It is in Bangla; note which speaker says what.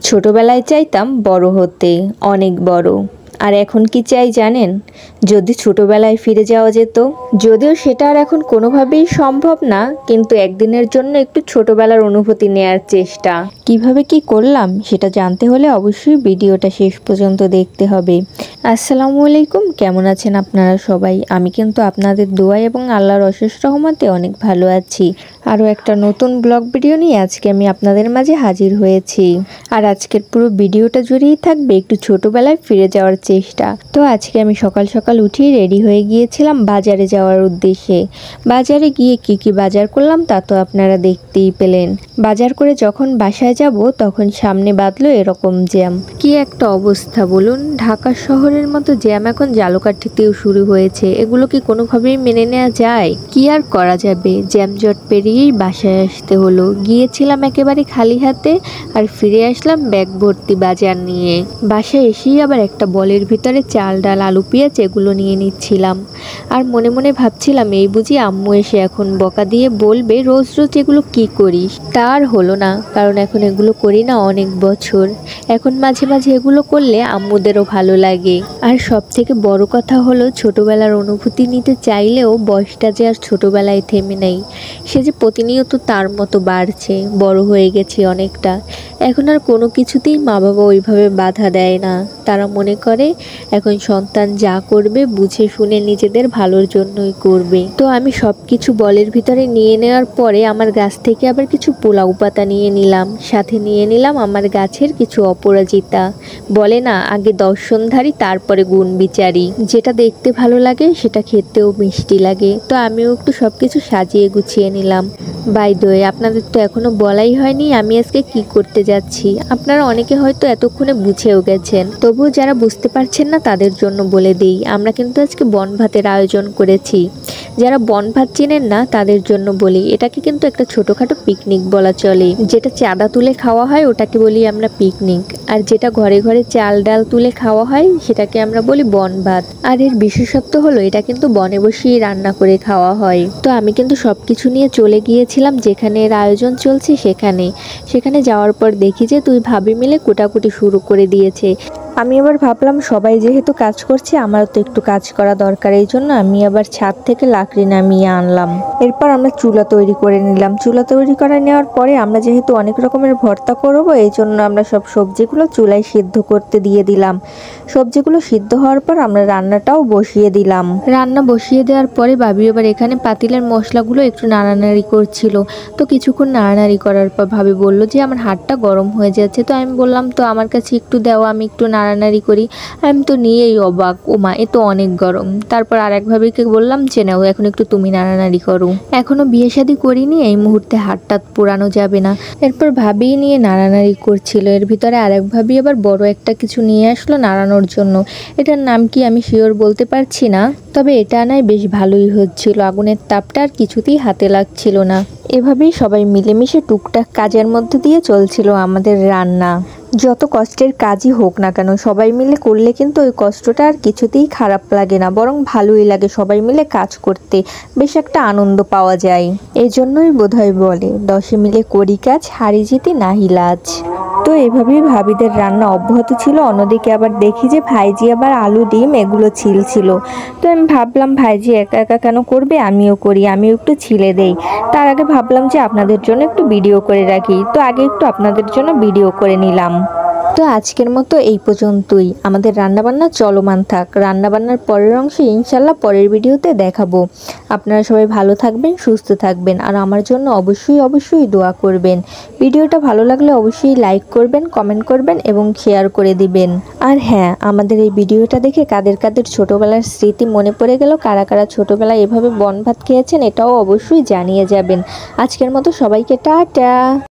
Speaker 1: ছোটবেলায় চাইতাম বড় হতে, অনেক বড়। আর এখন কি চাই জানেন? যদি ছোটবেলায় ফিরে যাওয়া যেত। যদিও সেটা আর এখন কোনোভাবেই সম্ভব না, কিন্তু একদিনের জন্য একটু ছোটবেলার অনুভূতি নেয়ার চেষ্টা। কিভাবে কি করলাম সেটা জানতে হলে অবশ্যই ভিডিওটা শেষ পর্যন্ত দেখতে হবে। আসসালামু আলাইকুম, কেমন আছেন আপনারা সবাই? আমি কিন্তু আপনাদের দোয়া এবং আল্লাহর অশেষ রহমতে অনেক ভালো আছি। আরও একটা নতুন ব্লগ ভিডিও নিয়ে আজকে আমি আপনাদের মাঝে হাজির হয়েছি। আর আজকের পুরো ভিডিওটা জুড়েই থাকবে একটু ছোটবেলায় ফিরে যাওয়ার চেষ্টা। তো আজকে আমি সকাল সকাল উঠেই রেডি হয়ে গিয়েছিলাম বাজারে যাওয়ার উদ্দেশ্যে। বাজারে গিয়ে কি বাজার করলাম তা তো আপনারা দেখতেই পেলেন। বাজার করে যখন বাসায় যাব তখন সামনে বাঁধলো এরকম জ্যাম। কি একটা অবস্থা বলুন! ঢাকা শহরের মতো জ্যাম এখন ঝালকাঠিতেও শুরু হয়েছে। এগুলো কি কোনোভাবেই মেনে নেওয়া যায়? কি আর করা যাবে, জ্যামজট পেরিয়েই বাসায় আসতে হলো। গিয়েছিলাম একেবারে খালি হাতে, আর ফিরে আসলাম ব্যাগ ভর্তি বাজার নিয়ে। বাসায় এসেই আবার একটা বলের ভিতরে চাল ডাল আলু পেঁয়াজ এগুলো নিয়ে নিচ্ছিলাম। আর মনে মনে ভাবছিলাম, এই বুঝি আম্মু এসে এখন বকা দিয়ে বলবে রোজ রোজ এগুলো কি করিস। তা আর হলো না, কারণ এখন এগুলো করি না অনেক বছর। এখন মাঝে মাঝে এগুলো করলে আম্মুদেরও ভালো লাগে। আর সব থেকে বড় কথা হলো, ছোটবেলার অনুভূতি নিতে চাইলেও বয়সটা যে আর ছোটবেলায় থেমে নেই। সে যে প্রতিনিয়ত তার মতো বাড়ছে, বড় হয়ে গেছি অনেকটা। এখন আর কোনো কিছুতেই মা বাবা ওইভাবে বাধা দেয় না। তারা মনে করে এখন সন্তান যা করবে বুঝে শুনে নিজেদের ভালোর জন্যই করবে। তো আমি সব কিছু বলের ভিতরে নিয়ে নেওয়ার পরে আমার গাছ থেকে আবার কিছু পোলাও পাতা নিয়ে নিলাম, সাথে নিয়ে নিলাম আমার গাছের কিছু অপরাজিতা। বলে না, আগে দর্শনধারী তারপরে গুণ বিচারী। যেটা দেখতে ভালো লাগে সেটা খেতেও মিষ্টি লাগে। তো আমিও একটু সব কিছু সাজিয়ে গুছিয়ে নিলাম। বাই দ্য ওয়ে, আপনাদের তো এখনো বলাই হয়নি আমি আজকে কি করতে যাচ্ছি। আপনারা অনেকে হয়তো এতক্ষণে বুঝেও গেছেন, তবুও যারা বুঝতে পারছেন না তাদের জন্য বলে দিই, আমরা কিন্তু আজকে বনভাতের আয়োজন করেছি। যারা বনভাত চেনেন না তাদের জন্য বলি, এটাকে কিন্তু একটা ছোটোখাটো পিকনিক বলা চলে। যেটা চাঁদা তুলে খাওয়া হয় ওটাকে বলি আমরা পিকনিক, আর যেটা ঘরে ঘরে চাল ডাল তুলে খাওয়া হয় সেটাকে আমরা বলি বনভাত। আর এর বিশেষত্ব হলো এটা কিন্তু বনে বসেই রান্না করে খাওয়া হয়। তো আমি কিন্তু সব কিছু নিয়ে চলে গিয়েছিলাম যেখানে এর আয়োজন চলছে সেখানে যাওয়ার পর দেখি যে দুই ভাবি মিলে কুটাকুটি শুরু করে দিয়েছে। আমি আবার ভাবলাম সবাই যেহেতু কাজ করছে আমারও তো একটু কাজ করা দরকার, এই জন্য আমি আবার ছাদ থেকে লাকড়ি নামিয়ে আনলাম। এরপর আমরা চুলা তৈরি করে নিলাম। চুলা তৈরি করে নেওয়ার পরে আমরা যেহেতু অনেক রকমের ভর্তা করবো, এই জন্য আমরা সব সবজিগুলো চুলায় সিদ্ধ করতে দিয়ে দিলাম। সবজিগুলো সিদ্ধ হওয়ার পর আমরা রান্নাটাও বসিয়ে দিলাম। রান্না বসিয়ে দেওয়ার পরে ভাবি এবার এখানে পাতিলের মশলাগুলো একটু নাড়ানাড়ি করছিল। তো কিছুক্ষণ নাড়ানাড়ি করার পর ভাবি বলল যে আমার হাতটা গরম হয়ে যাচ্ছে। তো আমি বললাম তো আমার কাছে একটু দাও, আমি একটু নাড়ানাড়ি করি। আমি তো নিয়েই অবাক, ওমা এ তো অনেক গরম। তারপর আর এক ভাবিকে বললাম যে নাও এখন একটু তুমি নাড়ানাড়ি করো, এখনো বিয়ে শাদী করিনি, এই মুহূর্তে হাতটা পোড়ানো যাবে না। এরপর ভাবি নিয়ে নাড়ানাড়ি করছিল। এর ভিতরে আরেক ভাবি আবার বড় একটা কিছু নিয়ে আসলো নাড়ানোর জন্য। এটার নাম কি আমি শিওর বলতে পারছি না, তবে এটা আনায় বেশ ভালোই হচ্ছিল। আগুনের তাপটা আর কিছুতেই হাতে লাগছিল না। এভাবেই সবাই মিলেমিশে টুকটাক কাজের মধ্যে দিয়ে চলছিল আমাদের রান্না। যত কষ্টের কাজই হোক না কেন সবাই মিলে করলে কিন্তু ওই কষ্টটা আর কিছুতেই খারাপ লাগে না, বরং ভালোই লাগে সবাই মিলে কাজ করতে, বেশ একটা আনন্দ পাওয়া যায়। এই জন্যই বোধহয় বলে 10 মিলে করি কাজ, হারি জিতি নাহি লাজ। তো এভাবেই ভাবিদের রান্না অব্যাহত ছিল। অন্যদিকে আবার দেখি যে ভাইজি আবার আলু ডিম এগুলো ছিল। তো আমি ভাবলাম ভাইজি একা একা কেন করবে, আমিও করি, আমিও একটু ছিলে দেই। তার আগে ভাবলাম যে আপনাদের জন্য একটু ভিডিও করে রাখি, তো আগে একটু আপনাদের জন্য ভিডিও করে নিলাম। তো আজকের মতো এই পর্যন্তই। আমাদের রান্নাবান্না চলমান থাক। রান্নাবান্নার পরের অংশে ইনশাল্লাহ পরের ভিডিওতে দেখাবো। আপনারা সবাই ভালো থাকবেন, সুস্থ থাকবেন, আর আমার জন্য অবশ্যই দোয়া করবেন। ভিডিওটা ভালো লাগলে অবশ্যই লাইক করবেন, কমেন্ট করবেন এবং শেয়ার করে দিবেন। আর হ্যাঁ, আমাদের এই ভিডিওটা দেখে কাদের কাদের ছোটবেলার স্মৃতি মনে পড়ে গেল, কারা কারা ছোটবেলায় এভাবে বনভাত খেয়েছেন এটাও অবশ্যই জানিয়ে যাবেন। আজকের মতো সবাইকে টাটা।